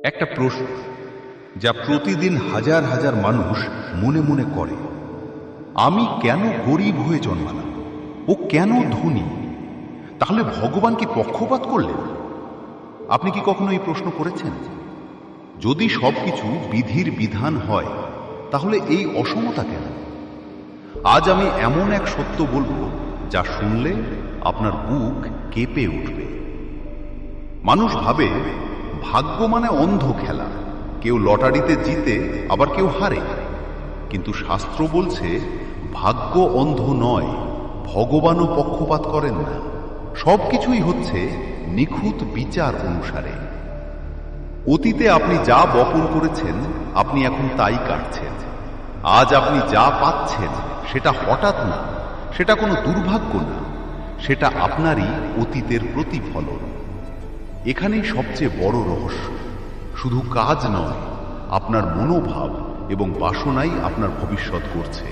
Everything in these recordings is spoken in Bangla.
একটা প্রশ্ন যা প্রতিদিন হাজার হাজার মানুষ মনে মনে করে, আমি কেন গরিব হয়ে জন্মালাম, ও কেন ধনী? তাহলে ভগবান কি পক্ষপাত করলেন? আপনি কি কখনো এই প্রশ্ন করেছেন? যদি সবকিছু বিধির বিধান হয়, তাহলে এই অসমতা কেন? আজ আমি এমন এক সত্য বলবো যা শুনলে আপনার বুক কেঁপে উঠবে। মানুষ ভাবে ভাগ্য মানে অন্ধ খেলা, কেউ লটারিতে জিতে আবার কেউ হারে। কিন্তু শাস্ত্র বলছে ভাগ্য অন্ধ নয়, ভগবানও পক্ষপাত করেন না। সবকিছুই হচ্ছে নিখুঁত বিচার অনুসারে। অতীতে আপনি যা বপন করেছেন আপনি এখন তাই কাটছেন। আজ আপনি যা পাচ্ছেন সেটা হঠাৎ না, সেটা কোনো দুর্ভাগ্য না, সেটা আপনারই অতীতের প্রতিফলন। এখানেই সবচেয়ে বড় রহস্য। শুধু কাজ নয়, আপনার মনোভাব এবং বাসনাই আপনার ভবিষ্যৎ করছে।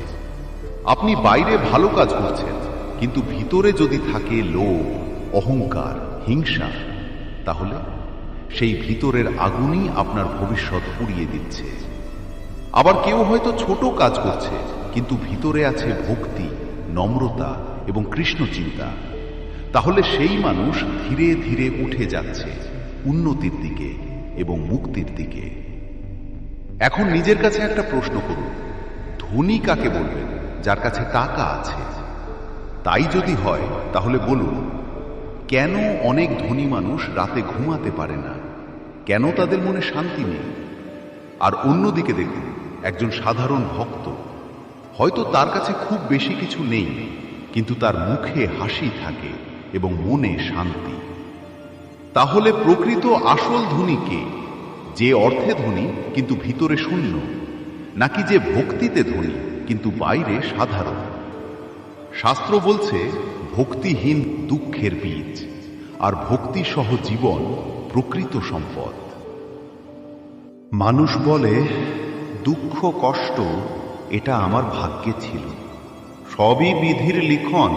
আপনি বাইরে ভালো কাজ করছেন, কিন্তু ভিতরে যদি থাকে লোভ, অহংকার, হিংসা, তাহলে সেই ভিতরের আগুনই আপনার ভবিষ্যৎ পুড়িয়ে দিচ্ছে। আবার কেউ হয়তো ছোট কাজ করছে, কিন্তু ভিতরে আছে ভক্তি, নম্রতা এবং কৃষ্ণ চিন্তা। তাহলে সেই মানুষ ধীরে ধীরে উঠে যাচ্ছে উন্নতির দিকে এবং মুক্তির দিকে। এখন নিজের কাছে একটা প্রশ্ন করুন, ধনী কাকে বলবেন? যার কাছে টাকা আছে। তাই যদি হয় তাহলে বলুন, কেন অনেক ধনী মানুষ রাতে ঘুমাতে পারে না? কেন তাদের মনে শান্তি নেই? আর অন্যদিকে দেখুন একজন সাধারণ ভক্ত, হয়তো তার কাছে খুব বেশি কিছু নেই, কিন্তু তার মুখে হাসি থাকে এবং মনে শান্তি। তাহলে প্রকৃত আসল ধনী কে? যে অর্থে ধনী কিন্তু ভিতরে শূন্য, নাকি যে ভক্তিতে ধনী কিন্তু বাইরে সাধারণ? শাস্ত্র বলছে ভক্তিহীন দুঃখের বীজ, আর ভক্তি সহ জীবন প্রকৃত সম্পদ। মানুষ বলে দুঃখ কষ্ট এটা আমার ভাগ্যে ছিল, সবই বিধির লিখন।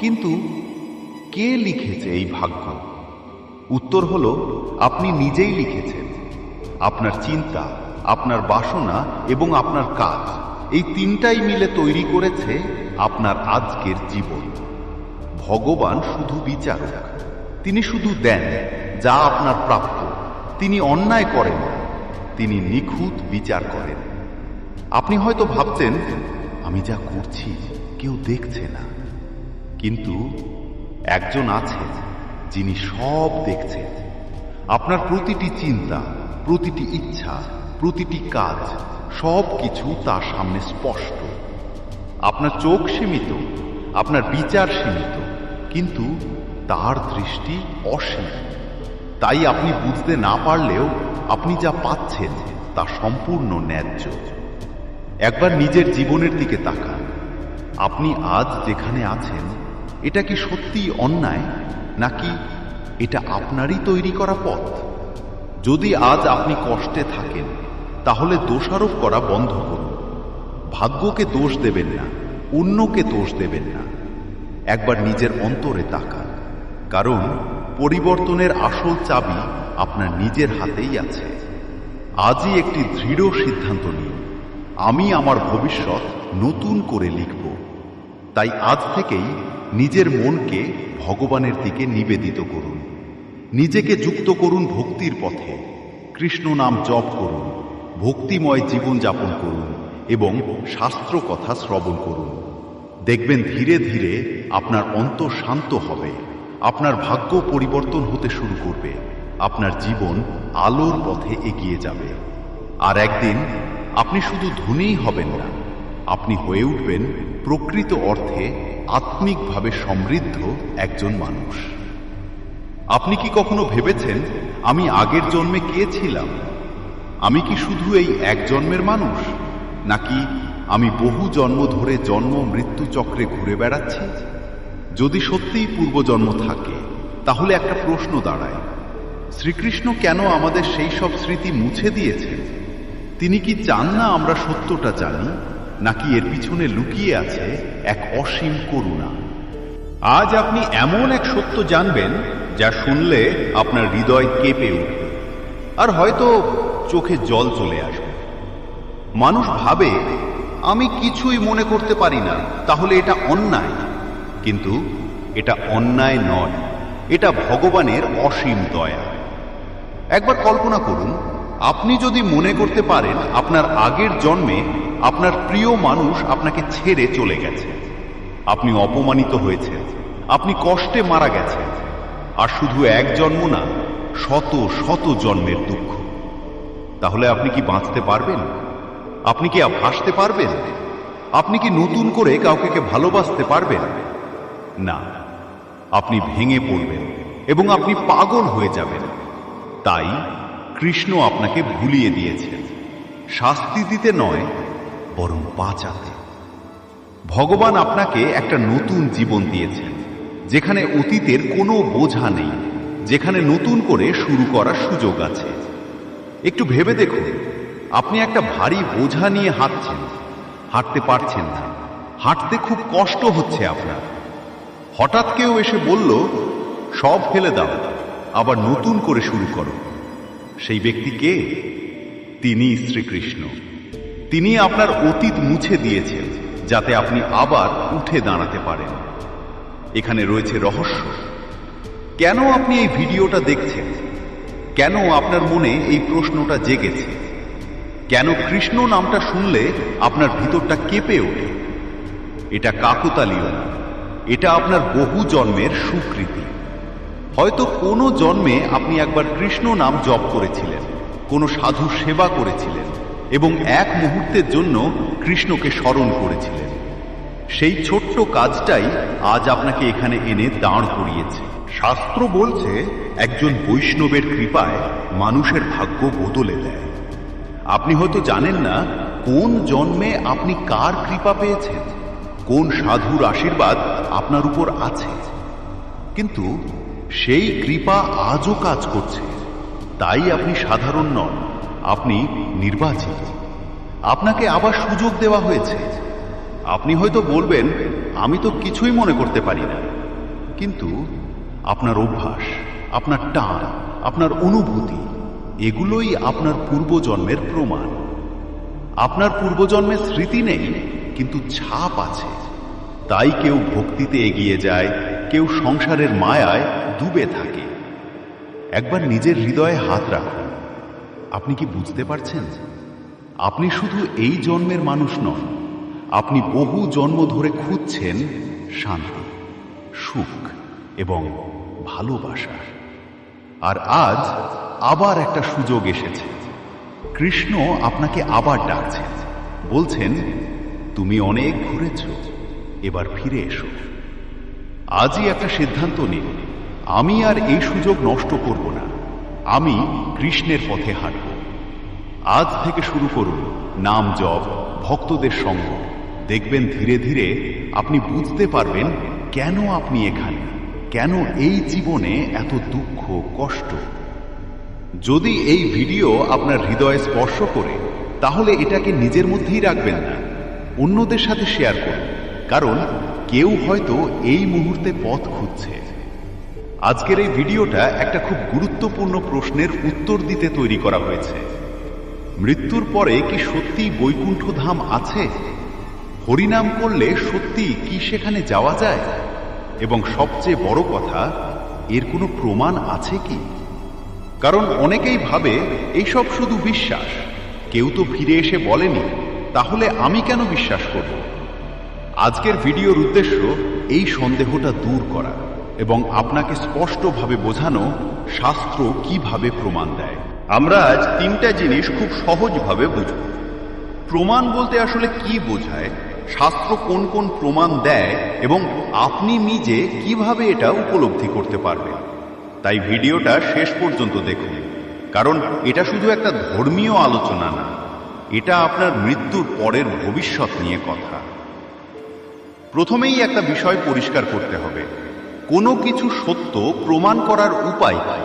কিন্তু কে লিখেছে এই ভাগ্য? উত্তর হলো আপনি নিজেই লিখেছেন। আপনার চিন্তা, আপনার বাসনা এবং আপনার কাজ, এই তিনটাই মিলে তৈরি করেছে আপনার আজকের জীবন। ভগবান শুধু বিচারক, তিনি শুধু দেন যা আপনার প্রাপ্য। তিনি অন্যায় করেন না, তিনি নিখুঁত বিচার করেন। আপনি হয়তো ভাবছেন আমি যা করছি কেউ দেখছে না, কিন্তু একজন আছেন যিনি সব দেখছেন। আপনার প্রতিটি চিন্তা, প্রতিটি ইচ্ছা, প্রতিটি কাজ, সব কিছু তার সামনে স্পষ্ট। আপনার চোখ সীমিত, আপনার বিচার সীমিত, কিন্তু তার দৃষ্টি অসীম। তাই আপনি বুঝতে না পারলেও আপনি যা পাচ্ছেন তা সম্পূর্ণ ন্যায্য। একবার নিজের জীবনের দিকে তাকান। আপনি আজ যেখানে আছেন এটা কি সত্যিই অন্যায়, নাকি এটা আপনারই তৈরি করা পথ? যদি আজ আপনি কষ্টে থাকেন, তাহলে দোষারোপ করা বন্ধ করুন। ভাগ্যকে দোষ দেবেন না, অন্যকে দোষ দেবেন না। একবার নিজের অন্তরে তাকান, কারণ পরিবর্তনের আসল চাবি আপনার নিজের হাতেই আছে। আজই একটি দৃঢ় সিদ্ধান্ত নিন, আমি আমার ভবিষ্যৎ নতুন করে লিখব। তাই আজ থেকেই নিজের মনকে ভগবানের দিকে নিবেদিত করুন। নিজেকে যুক্ত করুন ভক্তির পথে। কৃষ্ণ নাম জপ করুন, ভক্তিময় জীবন যাপন করুন এবং শাস্ত্র কথা শ্রবণ করুন। দেখবেন ধীরে ধীরে আপনার অন্তর শান্ত হবে, আপনার ভাগ্য পরিবর্তন হতে শুরু করবে, আপনার জীবন আলোর পথে এগিয়ে যাবে। আর একদিন আপনি শুধু ধনীই হবেন না, আপনি হয়ে উঠবেন প্রকৃত অর্থে আত্মিকভাবে সমৃদ্ধ একজন মানুষ। আপনি কি কখনো ভেবেছেন আমি আগের জন্মে কে ছিলাম? আমি কি শুধু এই এক জন্মের মানুষ, নাকি আমি বহু জন্ম ধরে জন্ম মৃত্যু চক্রে ঘুরে বেড়াচ্ছি? যদি সত্যিই পূর্বজন্ম থাকে, তাহলে একটা প্রশ্ন দাঁড়ায়, শ্রীকৃষ্ণ কেন আমাদের সেই সব স্মৃতি মুছে দিয়েছেন? তিনি কি চান না আমরা সত্যটা জানি, নাকি এর পিছনে লুকিয়ে আছে এক অসীম করুণা? আজ আপনি এমন এক সত্য জানবেন যা শুনলে আপনার হৃদয় কেঁপে উঠবে। আর হয়তো চোখে জল চলে আসবে। মানুষ ভাবে আমি কিছুই মনে করতে পারি না, তাহলে এটা অন্যায়। কিন্তু এটা অন্যায় নয়, এটা ভগবানের অসীম দয়া। একবার কল্পনা করুন, আপনি যদি মনে করতে পারেন আপনার আগের জন্মে আপনার প্রিয় মানুষ আপনাকে ছেড়ে চলে গেছে, আপনি অপমানিত হয়েছেন, আপনি কষ্টে মারা গেছেন, আর শুধু এক জন্ম না, শত শত জন্মের দুঃখ, তাহলে আপনি কি বাঁচতে পারবেন? আপনি কি হাসতে পারবেন? আপনি কি নতুন করে কাউকে ভালোবাসতে পারবেন? না, আপনি ভেঙে পড়বেন এবং আপনি পাগল হয়ে যাবেন। তাই কৃষ্ণ আপনাকে ভুলিয়ে দিয়েছেন, শাস্তি দিতে নয়, বরং বাঁচাতে। ভগবান আপনাকে একটা নতুন জীবন দিয়েছেন, যেখানে অতীতের কোনো বোঝা নেই, যেখানে নতুন করে শুরু করার সুযোগ আছে। একটু ভেবে দেখুন, আপনি একটা ভারী বোঝা নিয়ে হাঁটছেন, হাঁটতে পারছেন না, হাঁটতে খুব কষ্ট হচ্ছে আপনার। হঠাৎ কেউ এসে বলল, সব ফেলে দাও, আবার নতুন করে শুরু করো। সেই ব্যক্তি কে? তিনি শ্রীকৃষ্ণ। তিনি আপনার অতীত মুছে দিয়েছেন, যাতে আপনি আবার উঠে দাঁড়াতে পারেন। এখানে রয়েছে রহস্য। কেন আপনি এই ভিডিওটা দেখছেন? কেন আপনার মনে এই প্রশ্নটা জেগেছে? কেন কৃষ্ণ নামটা শুনলে আপনার ভিতরটা কেঁপে ওঠে? এটা কাকতালীয় না, এটা আপনার বহু জন্মের সুকৃতি। হয়তো কোনো জন্মে আপনি একবার কৃষ্ণ নাম জপ করেছিলেন, কোনো সাধু সেবা করেছিলেন এবং এক মুহূর্তের জন্য কৃষ্ণকে স্মরণ করেছিলেন। সেই ছোট্ট কাজটাই আজ আপনাকে এখানে এনে দাঁড় করিয়েছে। শাস্ত্র বলছে, একজন বৈষ্ণবের কৃপায় মানুষের ভাগ্য বদলে দেয়। আপনি হয়তো জানেন না কোন জন্মে আপনি কার কৃপা পেয়েছেন, কোন সাধুর আশীর্বাদ আপনার উপর আছে, কিন্তু সেই কৃপা আজও কাজ করছে। তাই আপনি সাধারণ নন, আপনি নির্বাচিত। আপনাকে আবার সুযোগ দেওয়া হয়েছে। আপনি হয়তো বলবেন, আমি তো কিছুই মনে করতে পারি না, কিন্তু আপনার অভ্যাস, আপনার টান, আপনার অনুভূতি, এগুলোই আপনার পূর্বজন্মের প্রমাণ। আপনার পূর্বজন্মের স্মৃতি নেই, কিন্তু ছাপ আছে। তাই কেউ ভক্তিতে এগিয়ে যায়, কেউ সংসারের মায়ায় ডুবে থাকে। একবার নিজের হৃদয়ে হাত রাখুন। আপনি কি বুঝতে পারছেন? আপনি শুধু এই জন্মের মানুষ নন, আপনি বহু জন্ম ধরে খুঁজছেন শান্তি, সুখ এবং ভালোবাসা। আর আজ আবার একটা সুযোগ এসেছে। কৃষ্ণ আপনাকে আবার ডাকছেন, বলছেন, তুমি অনেক ঘুরেছ, এবার ফিরে এসো। আজই একটা সিদ্ধান্ত নিন, আমি আর এই সুযোগ নষ্ট করব না, আমি কৃষ্ণের পথে হাঁটব। আজ থেকে শুরু করুন নাম জপ, ভক্তদের সঙ্গ। দেখবেন ধীরে ধীরে আপনি বুঝতে পারবেন কেন আপনি এখানে, কেন এই জীবনে এত দুঃখ কষ্ট। যদি এই ভিডিও আপনার হৃদয়ে স্পর্শ করে, তাহলে এটাকে নিজের মধ্যেই রাখবেন না, অন্যদের সাথে শেয়ার করুন, কারণ কেউ হয়তো এই মুহূর্তে পথ খুঁজছে। আজকের এই ভিডিওটা একটা খুব গুরুত্বপূর্ণ প্রশ্নের উত্তর দিতে তৈরি করা হয়েছে। মৃত্যুর পরে কি সত্যি বৈকুণ্ঠ ধাম আছে? হরিনাম করলে সত্যি কি সেখানে যাওয়া যায়? এবং সবচেয়ে বড় কথা, এর কোনো প্রমাণ আছে কি? কারণ অনেকেই ভাবে এইসব শুধু বিশ্বাস, কেউ তো ফিরে এসে বলেনি, তাহলে আমি কেন বিশ্বাস করব? আজকের ভিডিওর উদ্দেশ্য এই সন্দেহটা দূর করা এবং আপনাকে স্পষ্টভাবে বোঝানো শাস্ত্র কিভাবে প্রমাণ দেয়। আমরা আজ তিনটা জিনিস খুব সহজভাবে বুঝব। প্রমাণ বলতে আসলে কি বোঝায়, শাস্ত্র কোন কোন প্রমাণ দেয় এবং আপনি নিজে কিভাবে এটা উপলব্ধি করতে পারবেন। তাই ভিডিওটা শেষ পর্যন্ত দেখুন, কারণ এটা শুধু একটা ধর্মীয় আলোচনা না, এটা আপনার মৃত্যুর পরের ভবিষ্যৎ নিয়ে কথা। প্রথমেই একটা বিষয় পরিষ্কার করতে হবে, কোনো কিছু সত্য প্রমাণ করার উপায় কি?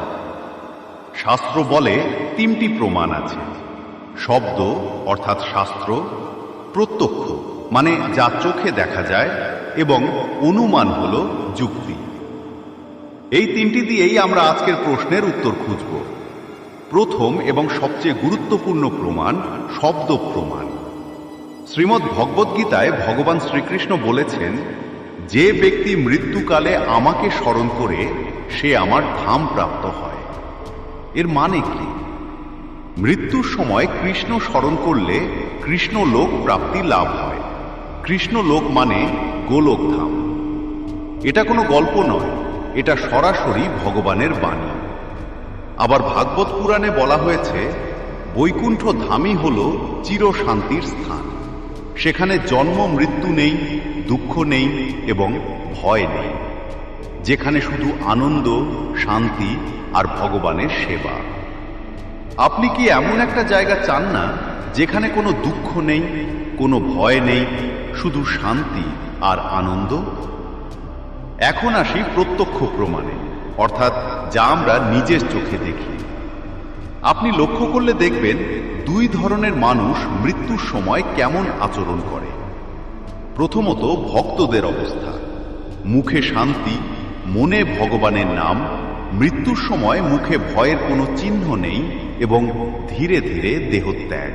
শাস্ত্র বলে তিনটি প্রমাণ আছে: শব্দ অর্থাৎ শাস্ত্র, প্রত্যক্ষ মানে যা চোখে দেখা যায়, এবং অনুমান হলো যুক্তি। এই তিনটি দিয়েই আমরা আজকের প্রশ্নের উত্তর খুঁজব। প্রথম এবং সবচেয়ে গুরুত্বপূর্ণ প্রমাণ শব্দ প্রমাণ। শ্রীমদ্ ভগবদ্গীতায় ভগবান শ্রীকৃষ্ণ বলেছেন, যে ব্যক্তি মৃত্যুকালে আমাকে স্মরণ করে সে আমার ধাম প্রাপ্ত হয়। এর মানে কি? মৃত্যুর সময় কৃষ্ণ স্মরণ করলে কৃষ্ণলোক প্রাপ্তি লাভ হয়। কৃষ্ণলোক মানে গোলক ধাম। এটা কোনো গল্প নয়, এটা সরাসরি ভগবানের বাণী। আবার ভাগবত পুরাণে বলা হয়েছে, বৈকুণ্ঠ ধামই হল চিরশান্তির স্থান। সেখানে জন্ম মৃত্যু নেই, দুঃখ নেই এবং ভয় নেই। যেখানে শুধু আনন্দ, শান্তি আর ভগবানের সেবা। আপনি কি এমন একটা জায়গা চান না যেখানে কোনো দুঃখ নেই, কোনো ভয় নেই, শুধু শান্তি আর আনন্দ? এখন আসি প্রত্যক্ষ প্রমাণে, অর্থাৎ যা আমরা নিজের চোখে দেখি। আপনি লক্ষ্য করলে দেখবেন দুই ধরনের মানুষ মৃত্যুর সময় কেমন আচরণ করে। প্রথমত ভক্তদের অবস্থা, মুখে শান্তি, মনে ভগবানের নাম, মৃত্যুর সময় মুখে ভয়ের কোনো চিহ্ন নেই এবং ধীরে ধীরে দেহত্যাগ।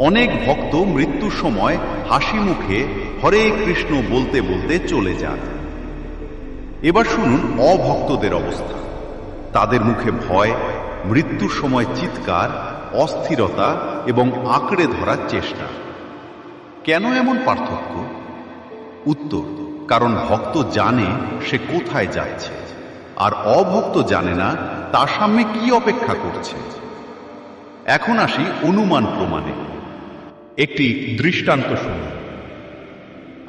অনেক ভক্ত মৃত্যুর সময় হাসি মুখে হরে কৃষ্ণ বলতে বলতে চলে যান। এবার শুনুন অভক্তদের অবস্থা। তাদের মুখে ভয়, মৃত্যুর সময় চিৎকার, অস্থিরতা এবং আঁকড়ে ধরার চেষ্টা। কেন এমন পার্থক্য? উত্তর, কারণ ভক্ত জানে সে কোথায় যাচ্ছে, আর অভক্ত জানে না তার সামনে কি অপেক্ষা করছে। এখন আসি অনুমান প্রমাণে। একটি দৃষ্টান্ত শুনুন।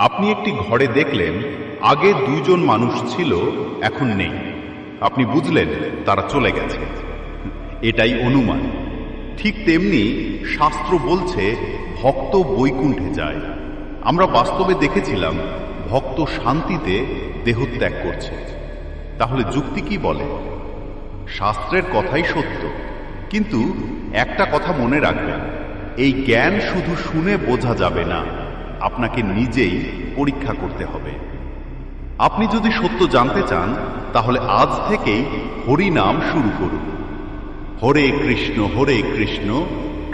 আপনি একটি ঘরে দেখলেন আগে দুজন মানুষ ছিল, এখন নেই। আপনি বুঝলেন তারা চলে গেছে। এটাই অনুমান। ঠিক তেমনি শাস্ত্র বলছে ভক্ত বৈকুণ্ঠে যায়। আমরা বাস্তবে দেখেছিলাম ভক্ত শান্তিতে দেহত্যাগ করছে। তাহলে যুক্তি কি বলে? শাস্ত্রের কথাই সত্য, কিন্তু একটা কথা মনে রাখবেন, এই জ্ঞান শুধু শুনে বোঝা যাবে না, আপনাকে নিজেই পরীক্ষা করতে হবে। আপনি যদি সত্য জানতে চান তাহলে আজ থেকেই হরি নাম শুরু করুন। হরে কৃষ্ণ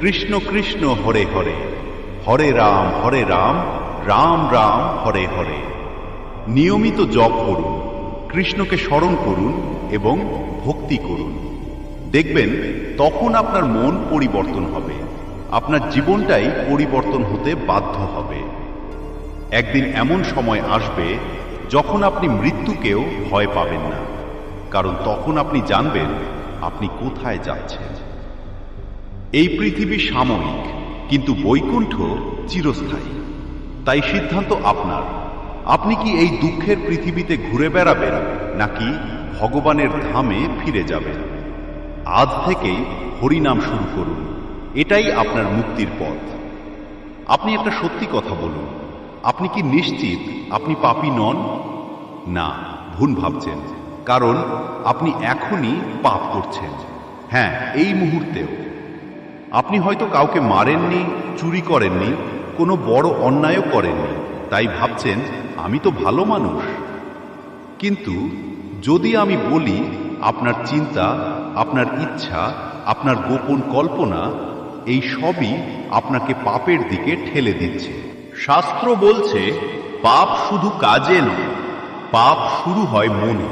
কৃষ্ণ কৃষ্ণ হরে হরে, হরে রাম রাম রাম হরে হরে। নিয়মিত জপ করুন, কৃষ্ণকে স্মরণ করুন এবং ভক্তি করুন। দেখবেন তখন আপনার মন পরিবর্তন হবে, আপনার জীবনটাই পরিবর্তন হতে বাধ্য হবে। একদিন এমন সময় আসবে যখন আপনি মৃত্যুকেও ভয় পাবেন না, কারণ তখন আপনি জানবেন আপনি কোথায় যাচ্ছেন। এই পৃথিবী সাময়িক, কিন্তু বৈকুণ্ঠ চিরস্থায়ী। তাই সিদ্ধান্ত আপনার। আপনি কি এই দুঃখের পৃথিবীতে ঘুরে বেড়াবেন নাকি ভগবানের ধামে ফিরে যাবেন? আজ থেকেই হরিনাম শুরু করুন, এটাই আপনার মুক্তির পথ। আপনি একটা সত্যি কথা বলুন, আপনি কি নিশ্চিত আপনি পাপী নন? না, ভুল ভাবছেন, কারণ আপনি এখনই পাপ করছেন। হ্যাঁ, এই মুহূর্তেও। আপনি হয়তো কাউকে মারেননি, চুরি করেননি, কোনো বড় অন্যায়ও করেননি, তাই ভাবছেন আমি তো ভালো মানুষ। কিন্তু যদি আমি বলি আপনার চিন্তা, আপনার ইচ্ছা, আপনার গোপন কল্পনা, এই সবই আপনাকে পাপের দিকে ঠেলে দিচ্ছে। শাস্ত্র বলছে পাপ শুধু কাজে নয়, পাপ শুরু হয় মনে।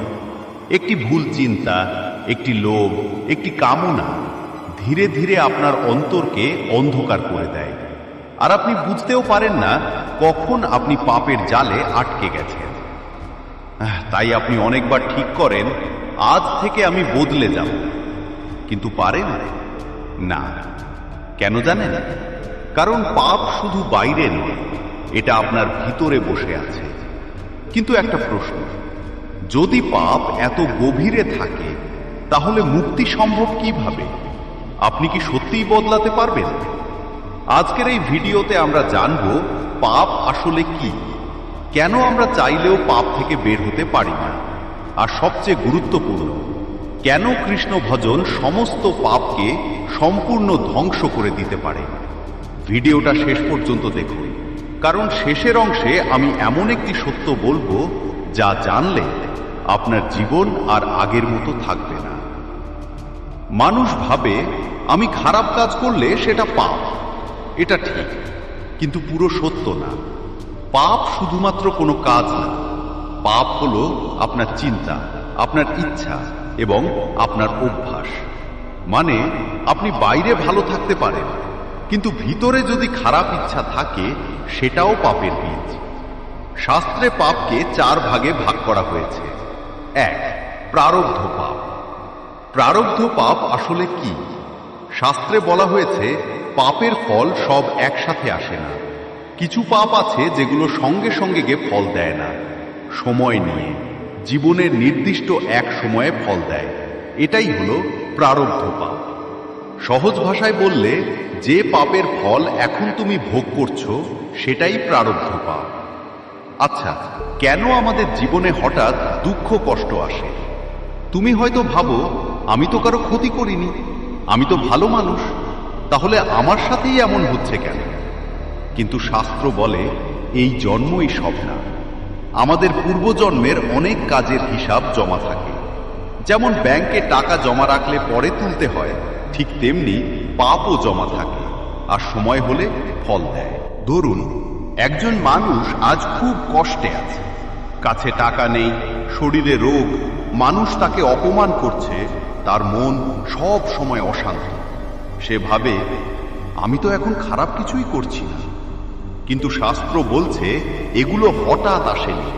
একটি ভুল চিন্তা, একটি লোভ, একটি কামনা ধীরে ধীরে আপনার অন্তরকে অন্ধকার করে দেয়, আর আপনি বুঝতেও পারেন না কখন আপনি পাপের জালে আটকে গেছেন। তাই আপনি অনেকবার ঠিক করেন আজ থেকে আমি বদলে যাব, কিন্তু পারেন না। কেন জানেন? কারণ পাপ শুধু বাইরে নয়, এটা আপনার ভিতরে বসে আছে। কিন্তু একটা প্রশ্ন, যদি পাপ এত গভীরে থাকে তাহলে মুক্তি সম্ভব কিভাবে? আপনি কি সত্যিই বদলাতে পারবেন? আজকের এই ভিডিওতে আমরা জানব পাপ আসলে কি, কেন আমরা চাইলেও পাপ থেকে বের হতে পারি না, আর সবচেয়ে গুরুত্বপূর্ণ, কেন কৃষ্ণ ভজন সমস্ত পাপকে সম্পূর্ণ ধ্বংস করে দিতে পারে। ভিডিওটা শেষ পর্যন্ত দেখুন, কারণ শেষের অংশে আমি এমন একটি সত্য বলবো যা জানলে আপনার জীবন আর আগের মতো থাকবে না। মানুষ ভাবে আমি খারাপ কাজ করলে সেটা পাপ। এটা ঠিক, কিন্তু পুরো সত্য না। পাপ শুধুমাত্র কোনো কাজ না। পাপ হলো আপনার চিন্তা, আপনার ইচ্ছা এবং আপনার অভ্যাস। মানে আপনি বাইরে ভালো থাকতে পারেন, কিন্তু ভিতরে যদি খারাপ ইচ্ছা থাকে সেটাও পাপের বীজ। শাস্ত্রে পাপকে 4 ভাগে ভাগ করা হয়েছে। 1. প্রারব্ধ পাপ। প্রারব্ধ পাপ আসলে কি? শাস্ত্রে বলা হয়েছে পাপের ফল সব একসাথে আসে না। কিছু পাপ আছে যেগুলো সঙ্গে সঙ্গে গিয়ে ফল দেয় না, সময় নিয়ে, জীবনের নির্দিষ্ট এক সময়ে ফল দেয়। এটাই হলো প্রারব্ধ পাপ। সহজ ভাষায় বললে, যে পাপের ফল এখন তুমি ভোগ করছো সেটাই প্রারব্ধ পাপ। আচ্ছা, কেন আমাদের জীবনে হঠাৎ দুঃখ কষ্ট আসে? তুমি হয়তো ভাবো, আমি তো কারো ক্ষতি করিনি, আমি তো ভালো মানুষ, তাহলে আমার সাথেই এমন হচ্ছে কেন? কিন্তু শাস্ত্র বলে এই জন্মই সব না। আমাদের পূর্বজন্মের অনেক কাজের হিসাব জমা থাকে। যেমন ব্যাংকে টাকা জমা রাখলে পরে তুলতে হয়, ঠিক তেমনি পাপও জমা থাকে, আর সময় হলে ফল দেয়। ধরুন, একজন মানুষ আজ খুব কষ্টে আছে, কাছে টাকা নেই, শরীরে রোগ, মানুষ তাকে অপমান করছে, তার মন সব সময় অশান্ত। সে ভাবে, আমি তো এখন খারাপ কিছুই করছি না। কিন্তু শাস্ত্র বলছে এগুলো হঠাৎ আসেনি,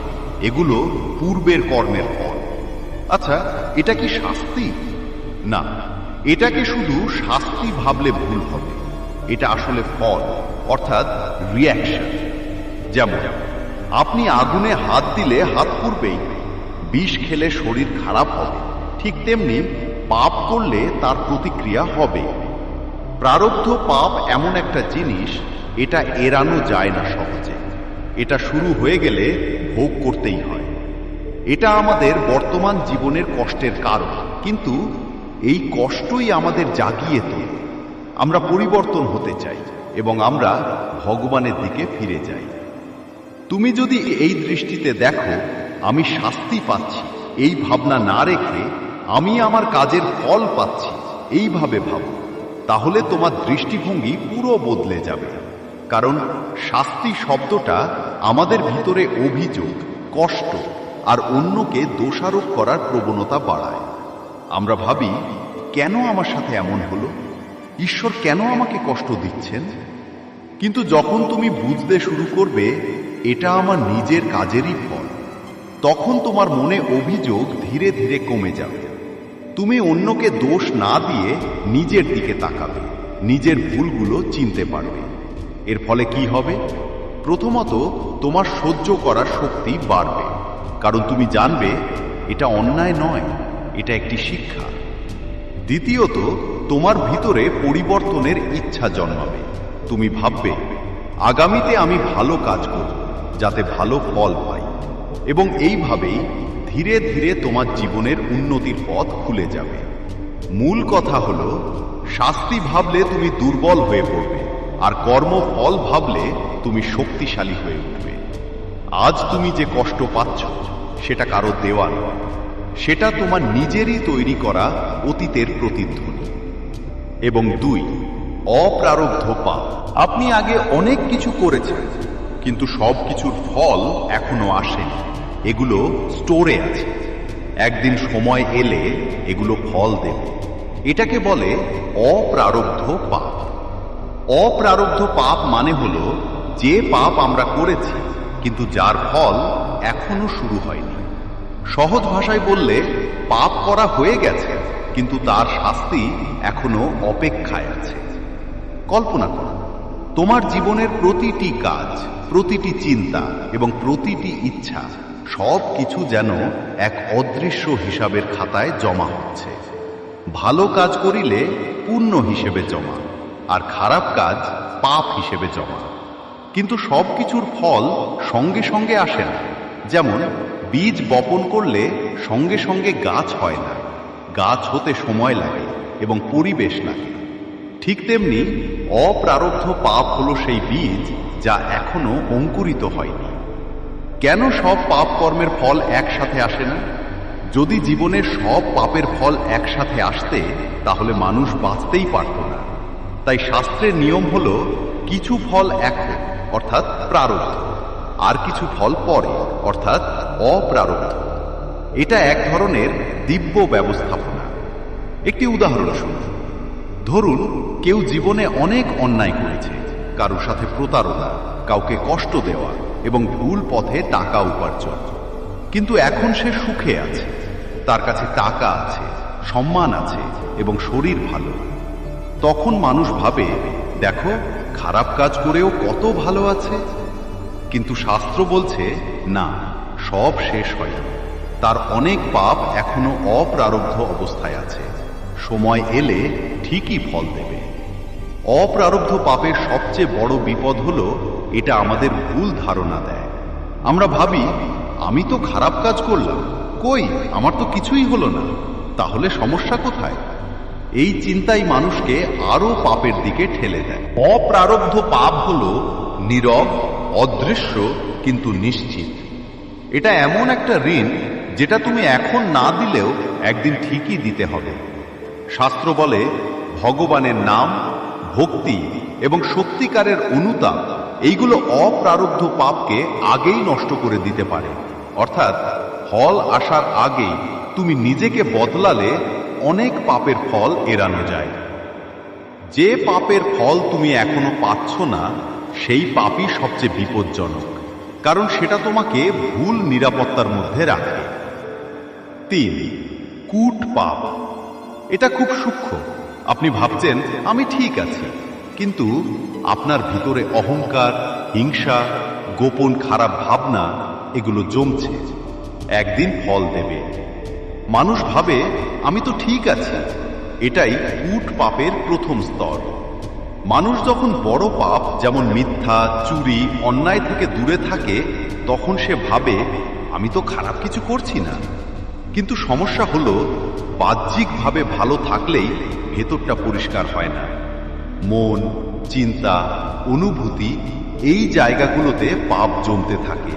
এগুলো পূর্বের কর্মের ফল। আচ্ছা, এটা কি শাস্তি? না, এটাকে শুধু শাস্তি ভাবলে ভুল হবে। এটা আসলে ফল, অর্থাৎ রিঅ্যাকশন। যেমন আপনি আগুনে হাত দিলে হাত পুড়বেই, বিষ খেলে শরীর খারাপ হবে, ঠিক তেমনি পাপ করলে তার প্রতিক্রিয়া হবে। প্রারব্ধ পাপ এমন একটা জিনিস, এটা এড়ানো যায় না সহজে। এটা শুরু হয়ে গেলে ভোগ করতেই হয়। এটা আমাদের বর্তমান জীবনের কষ্টের কারণ, কিন্তু এই কষ্টই আমাদের জাগিয়ে তোলে। আমরা পরিবর্তন হতে চাই এবং আমরা ভগবানের দিকে ফিরে যাই। তুমি যদি এই দৃষ্টিতে দেখো, আমি শাস্তি পাচ্ছি, এই ভাবনা না রেখে আমি আমার কাজের ফল পাচ্ছি এইভাবে ভাবো, তাহলে তোমার দৃষ্টিভঙ্গি পুরো বদলে যাবে। কারণ শাস্তি শব্দটা আমাদের ভিতরে অভিযোগ, কষ্ট আর অন্যকে দোষারোপ করার প্রবণতা বাড়ায়। আমরা ভাবি, কেন আমার সাথে এমন হলো? ঈশ্বর কেন আমাকে কষ্ট দিচ্ছেন? কিন্তু যখন তুমি বুঝতে শুরু করবে এটা আমার নিজের কাজেরই ফল, তখন তোমার মনে অভিযোগ ধীরে ধীরে কমে যাবে। তুমি অন্যকে দোষ না দিয়ে নিজের দিকে তাকাবে, নিজের ভুলগুলো চিনতে পারবে। এর ফলে কি হবে? প্রথমত, তোমার সহ্য করার শক্তি বাড়বে, কারণ তুমি জানবে এটা অন্যায় নয়, এটা একটি শিক্ষা। দ্বিতীয়ত, তোমার ভিতরে পরিবর্তনের ইচ্ছা জন্মাবে। তুমি ভাববে, আগামীতে আমি ভালো কাজ করব যাতে ভালো ফল পাই, এবং এইভাবেই ধীরে ধীরে তোমার জীবনের উন্নতির পথ খুলে যাবে। মূল কথা হলো, শাস্তি ভাবলে তুমি দুর্বল হয়ে পড়বে, আর কর্মফল ভাবলে তুমি শক্তিশালী হয়ে উঠবে। আজ তুমি যে কষ্ট পাচ্ছ সেটা কারো দেওয়া নয়, সেটা তোমার নিজেরই তৈরি করা অতীতের প্রতিধ্বনি। এবং 2, অপ্রারব্ধ পাপ। আপনি আগে অনেক কিছু করেছেন, কিন্তু সব কিছুর ফল এখনো আসেনি। এগুলো স্টোরে আছে, একদিন সময় এলে এগুলো ফল দেবে। এটাকে বলে অপ্রারব্ধ পাপ। অপ্রারব্ধ পাপ মানে হলো যে পাপ আমরা করেছি কিন্তু যার ফল এখনো শুরু হয়নি। সহজ ভাষায় বললে, পাপ করা হয়ে গেছে কিন্তু তার শাস্তি এখনো অপেক্ষায় আছে। কল্পনা করো, তোমার জীবনের প্রতিটি কাজ, প্রতিটি চিন্তা এবং প্রতিটি ইচ্ছা সব কিছু যেন এক অদৃশ্য হিসাবের খাতায় জমা হচ্ছে। ভালো কাজ করিলে পুণ্য হিসেবে জমা, আর খারাপ কাজ পাপ হিসেবে জমা। কিন্তু সব কিছুর ফল সঙ্গে সঙ্গে আসে না। যেমন বীজ বপন করলে সঙ্গে সঙ্গে গাছ হয় না, গাছ হতে সময় লাগে এবং পরিবেশ লাগে। ঠিক তেমনি অপ্রারব্ধ পাপ হলো সেই বীজ যা এখনো অঙ্কুরিত হয়নি। কেন সব পাপ কর্মের ফল একসাথে আসে না? যদি জীবনে সব পাপের ফল একসাথে আসতে তাহলে মানুষ বাঁচতেই পারত না। তাই শাস্ত্রের নিয়ম হলো কিছু ফল এখন অর্থাৎ প্রারব্ধ, আর কিছু ফল পরে অর্থাৎ অপ্রারব্ধ। এটা এক ধরনের দিব্য ব্যবস্থাপনা। একটি উদাহরণ শুনুন। ধরুন কেউ জীবনে অনেক অন্যায় করেছে, কারোর সাথে প্রতারণা, কাউকে কষ্ট দেওয়া এবং ভুল পথে টাকা উপার্জন। কিন্তু এখন সে সুখে আছে, তার কাছে টাকা আছে, সম্মান আছে এবং শরীর ভালো। তখন মানুষ ভাবে, দেখো খারাপ কাজ করেও কত ভালো আছে। কিন্তু শাস্ত্র বলছে না, সব শেষ হয়নি। তার অনেক পাপ এখনো অপ্রারব্ধ অবস্থায় আছে, সময় এলে ঠিকই ফল দেবে। অপ্রারব্ধ পাপের সবচেয়ে বড় বিপদ হলো এটা আমাদের ভুল ধারণা দেয়। আমরা ভাবি, আমি তো খারাপ কাজ করলাম, কই আমার তো কিছুই হলো না, তাহলে সমস্যা কোথায়? এই চিন্তাই মানুষকে আরো পাপের দিকে ঠেলে দেয়। অপ্রারব্ধ পাপ হলো নীরব, অদৃশ্য কিন্তু নিশ্চিত। এটা এমন একটা ঋণ যেটা তুমি এখন না দিলেও একদিন ঠিকই দিতে হবে। শাস্ত্র বলে ভগবানের নাম, ভক্তি এবং সত্যিকারের অনুতাপ এইগুলো অপ্রারব্ধ পাপকে আগেই নষ্ট করে দিতে পারে। অর্থাৎ ফল আসার আগেই তুমি নিজেকে বদলালে অনেক পাপের ফল এড়ানো যায়। যে পাপের ফল তুমি এখনো পাচ্ছ না সেই পাপই সবচেয়ে বিপজ্জনক, কারণ সেটা তোমাকে ভুল নিরাপত্তার মধ্যে রাখে। 3. কূট পাপ। এটা খুব সূক্ষ্ম। আপনি ভাবছেন আমি ঠিক আছি, কিন্তু আপনার ভিতরে অহংকার, হিংসা, গোপন খারাপ ভাবনা এগুলো জমছে, একদিন ফল দেবে। মানুষ ভাবে আমি তো ঠিক আছি। এটাই কূট পাপের প্রথম স্তর। মানুষ যখন বড় পাপ যেমন মিথ্যা, চুরি, অন্যায় থেকে দূরে থাকে তখন সে ভাবে আমি তো খারাপ কিছু করছি না। কিন্তু সমস্যা হলো বাহ্যিকভাবে ভালো থাকলেই ভেতরটা পরিষ্কার হয় না। মন, চিন্তা, অনুভূতি এই জায়গাগুলোতে পাপ জমতে থাকে।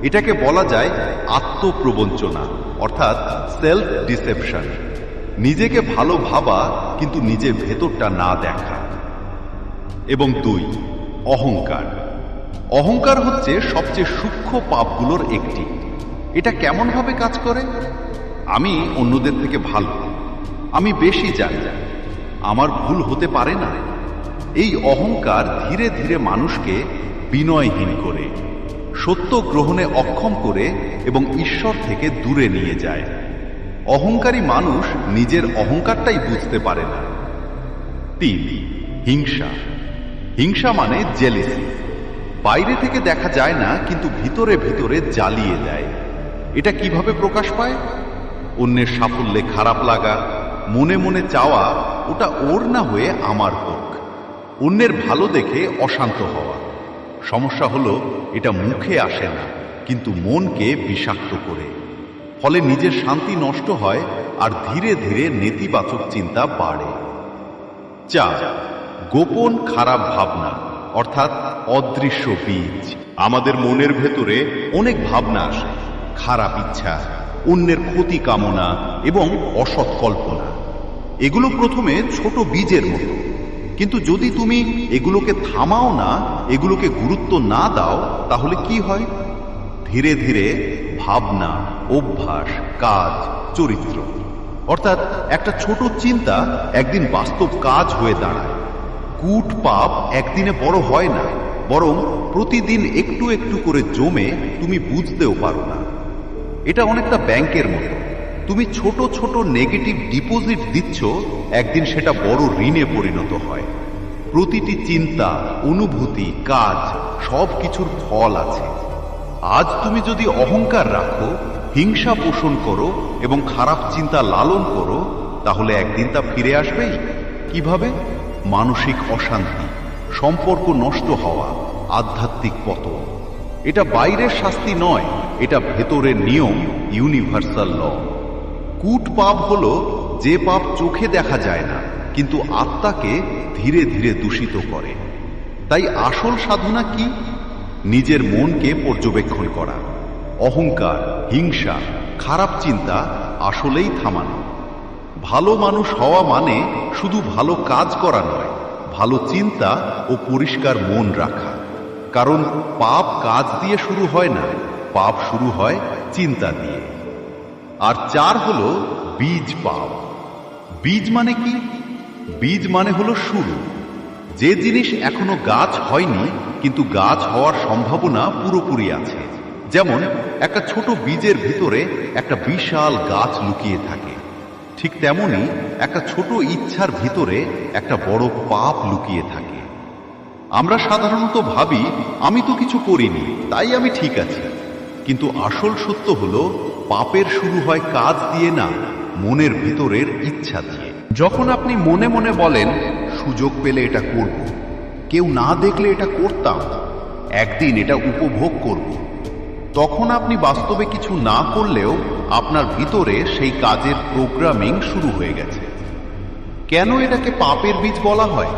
এটাকে বলা যায় আত্মপ্রবঞ্চনা অর্থাৎ সেলফ ডিসেপশন। নিজেকে ভালো ভাবা কিন্তু নিজের ভেতরটা না দেখা। এবং 2. অহংকার। অহংকার হচ্ছে সবচেয়ে সূক্ষ্ম পাপগুলোর একটি। এটা কেমন ভাবে কাজ করে? আমি অন্যদের থেকে ভালো, আমি বেশি জানি, আমার ভুল হতে পারে না। এই অহংকার ধীরে ধীরে মানুষকে বিনয়হীন করে, সত্য গ্রহণে অক্ষম করে এবং ঈশ্বর থেকে দূরে নিয়ে যায়। অহংকারী মানুষ নিজের অহংকারটাই বুঝতে পারে না। 3. হিংসা। হিংসা মানে জেলেসি। বাইরে থেকে দেখা যায় না, কিন্তু ভিতরে ভিতরে জ্বালিয়ে দেয়। এটা কিভাবে প্রকাশ পায়? অন্যের সাফল্যে খারাপ লাগা, মনে মনে চাওয়া ওটা ওর না হয়ে আমার হোক, অন্যের ভালো দেখে অশান্ত হওয়া। সমস্যা হলো এটা মুখে আসে না, কিন্তু মনকে বিষাক্ত করে। ফলে নিজের শান্তি নষ্ট হয় আর ধীরে ধীরে নেতিবাচক চিন্তা বাড়ে। 4. গোপন খারাপ ভাবনা অর্থাৎ অদৃশ্য বীজ। আমাদের মনের ভেতরে অনেক ভাবনা আসে, খারাপ ইচ্ছা, অন্যের ক্ষতি কামনা এবং অসৎ কল্পনা। এগুলো প্রথমে ছোট বীজের মতো, কিন্তু যদি তুমি এগুলোকে থামাও না, এগুলোকে গুরুত্ব না দাও, তাহলে কি হয়? ধীরে ধীরে ভাবনা, অভ্যাস, কাজ, চরিত্র অর্থাৎ একটা ছোট চিন্তা একদিন বাস্তব কাজ হয়ে দাঁড়ায়। কূট পাপ একদিনে বড় হয় না, বরং প্রতিদিন একটু একটু করে জমে তুমি বুঝতেও পারো না। এটা অনেকটা ব্যাংকের মতো। তুমি ছোট ছোট নেগেটিভ ডিপোজিট দিচ্ছ, একদিন সেটা বড় ঋণে পরিণত হয়। প্রতিটি চিন্তা, অনুভূতি, কাজ সব কিছুর ফল আছে। আজ তুমি যদি অহংকার রাখো, হিংসা পোষণ করো এবং খারাপ চিন্তা লালন করো, তাহলে একদিন তা ফিরে আসবেই। কিভাবে? মানসিক অশান্তি, সম্পর্ক নষ্ট হওয়া, আধ্যাত্মিক পতন। এটা বাইরের শাস্তি নয়, এটা ভেতরের নিয়ম, ইউনিভার্সাল ল। কূট পাপ হলো যে পাপ চোখে দেখা যায় না, কিন্তু আত্মাকে ধীরে ধীরে দূষিত করে। তাই আসল সাধনা কি? নিজের মনকে পর্যবেক্ষণ করা। অহংকার, হিংসা, খারাপ চিন্তা আসলেই থামানো। ভালো মানুষ হওয়া মানে শুধু ভালো কাজ করা নয়, ভালো চিন্তা ও পরিষ্কার মন রাখা। কারণ পাপ কাজ দিয়ে শুরু হয় না, পাপ শুরু হয় চিন্তা দিয়ে। আর 4 হলো বীজ পাপ। বীজ মানে কি? বীজ মানে হলো শুরু। যে জিনিস এখনো গাছ হয়নি কিন্তু গাছ হওয়ার সম্ভাবনা পুরোপুরি আছে। যেমন একটা ছোট বীজের ভিতরে একটা বিশাল গাছ লুকিয়ে থাকে, ঠিক তেমনি একটা ছোট ইচ্ছার ভিতরে একটা বড় পাপ লুকিয়ে থাকে। আমরা সাধারণত ভাবি আমি তো কিছু করিনি তাই আমি ঠিক আছি, কিন্তু আসল সত্য হলো পাপের শুরু হয় কাজ দিয়ে না, মনের ভিতরের ইচ্ছা দিয়ে। যখন আপনি মনে মনে বলেন সুযোগ পেলে এটা করব, কেউ না দেখলে এটা করতাম, একদিন এটা উপভোগ করব, তখন আপনি বাস্তবে কিছু না করলেও আপনার ভিতরে সেই কাজের প্রোগ্রামিং শুরু হয়ে গেছে। কেন এটাকে পাপের বীজ বলা হয়?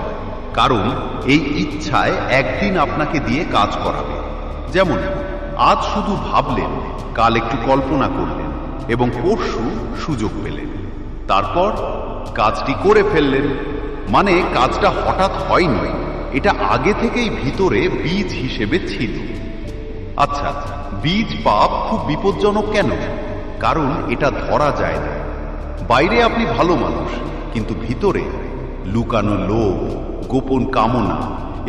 কারণ এই ইচ্ছায় একদিন আপনাকে দিয়ে কাজ করাবে। যেমন আজ শুধু ভাবলেন, কাল একটু কল্পনা করলেন এবং পরশু সুযোগ পেলেন, তারপর কাজটি করে ফেললেন। মানে কাজটা হঠাৎ হয়নি, এটা আগে থেকেই ভিতরে বীজ হিসেবে ছিল। আচ্ছা, বীজ পাপ খুব বিপজ্জনক কেন? কারণ এটা ধরা যায় না। বাইরে আপনি ভালো মানুষ, কিন্তু ভিতরে লুকানো লোভ, গোপন কামনা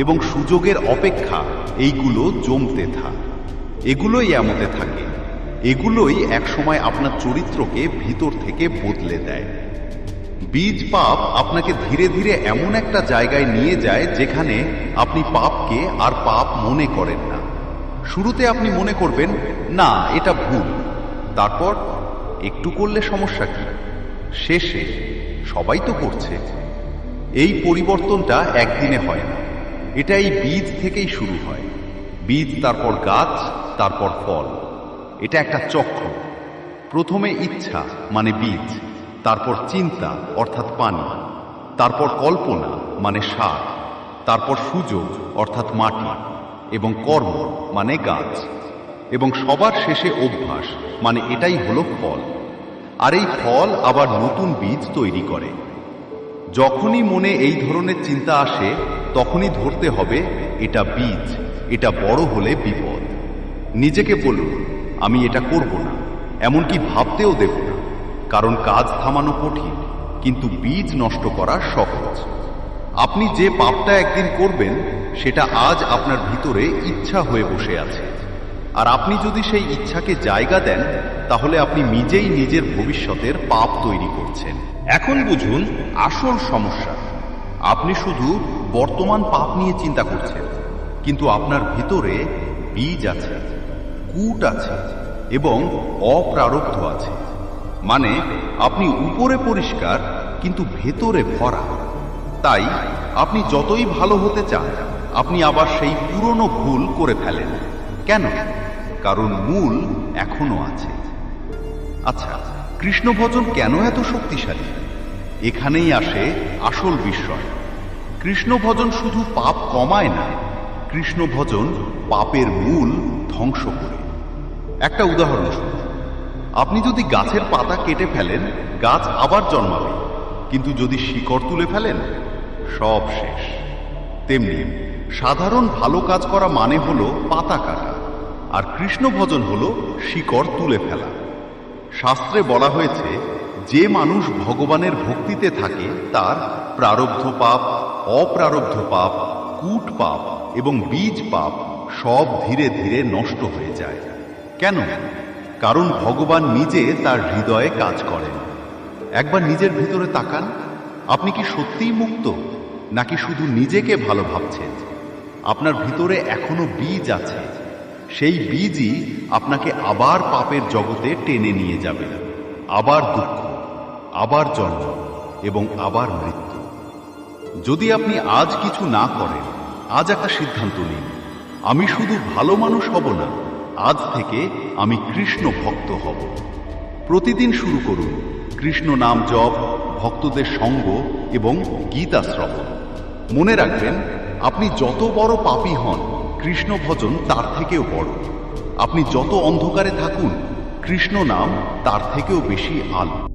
এবং সুযোগের অপেক্ষা, এইগুলো জমতে থাকে। এগুলোই এমতে থাকে, এগুলোই একসময় আপনার চরিত্রকে ভিতর থেকে বদলে দেয়। বীজ পাপ আপনাকে ধীরে ধীরে এমন একটা জায়গায় নিয়ে যায় যেখানে আপনি পাপকে আর পাপ মনে করেন না। শুরুতে আপনি মনে করবেন না এটা ভুল, তারপর একটু করলে সমস্যা কি, শেষে সবাই তো করছে। এই পরিবর্তনটা একদিনে হয় না, এটা এই বীজ থেকেই শুরু হয়। বীজ, তারপর গাছ, তারপর ফল। এটা একটা চক্র। প্রথমে ইচ্ছা মানে বীজ, তারপর চিন্তা অর্থাৎ পানি, তারপর কল্পনা মানে সার, তারপর সুযোগ অর্থাৎ মাটি, এবং কর্ম মানে গাছ, এবং সবার শেষে অভ্যাস মানে এটাই হলো ফল। আর এই ফল আবার নতুন বীজ তৈরি করে। যখনই মনে এই ধরনের চিন্তা আসে তখনই ধরতে হবে এটা বীজ, এটা বড় হলে বিপদ। নিজেকে বলুন আমি এটা করব না, এমনকি ভাবতেও দেব না। কারণ কাজ থামানো কঠিন, কিন্তু বীজ নষ্ট করা সহজ। আপনি যে পাপটা একদিন করবেন সেটা আজ আপনার ভিতরে ইচ্ছা হয়ে বসে আছে। আর আপনি যদি সেই ইচ্ছাকে জায়গা দেন তাহলে আপনি নিজেই নিজের ভবিষ্যতের পাপ তৈরি করছেন। এখন বুঝুন আসল সমস্যা। আপনি শুধু বর্তমান পাপ নিয়ে চিন্তা করছেন, কিন্তু আপনার ভিতরে বীজ আছে, কূট আছে এবং অপ্রারব্ধ আছে। মানে আপনি উপরে পরিষ্কার কিন্তু ভেতরে ভরা। তাই আপনি যতই ভালো হতে চান আপনি আবার সেই পুরনো ভুল করে ফেলেন। কেন? কারণ মূল এখনো আছে। আচ্ছা, কৃষ্ণ ভজন কেন এত শক্তিশালী? এখানেই আসে আসল বিষয়। কৃষ্ণ ভজন শুধু পাপ কমায় না, কৃষ্ণ ভজন পাপের মূল ধ্বংস করে। একটা উদাহরণ শুনুন। আপনি যদি গাছের পাতা কেটে ফেলেন গাছ আবার জন্মাবে, কিন্তু যদি শিকড় তুলে ফেলেন সব শেষ। তেমনি সাধারণ ভালো কাজ করা মানে হলো পাতা কাটা, আর কৃষ্ণ ভজন হলো শিকড় তুলে ফেলা। শাস্ত্রে বলা হয়েছে যে মানুষ ভগবানের ভক্তিতে থাকে তার প্রারব্ধ পাপ, অপ্রারব্ধ পাপ, কূট পাপ এবং বীজ পাপ সব ধীরে ধীরে নষ্ট হয়ে যায়। কেন? কারণ ভগবান নিজে তার হৃদয়ে কাজ করেন। একবার নিজের ভিতরে তাকান, আপনি কি সত্যিই মুক্ত, নাকি শুধু নিজেকে ভালো ভাবছেন? আপনার ভিতরে এখনো বীজ আছে, সেই বীজই আপনাকে আবার পাপের জগতে টেনে নিয়ে যাবে। আবার দুঃখ, আবার জন্ম এবং আবার মৃত্যু। যদি আপনি আজ কিছু না করেন, আজ একটা সিদ্ধান্ত নিন, আমি শুধু ভালো মানুষ হব না, আজ থেকে আমি কৃষ্ণ ভক্ত হব। প্রতিদিন শুরু করুন কৃষ্ণ নাম জপ, ভক্তদের সঙ্গ এবং গীতা শ্রবণ। মনে রাখবেন, আপনি যত বড় পাপী হন কৃষ্ণ ভজন তার থেকেও বড়। আপনি যত অন্ধকারে থাকুন কৃষ্ণ নাম তার থেকেও বেশি আলো।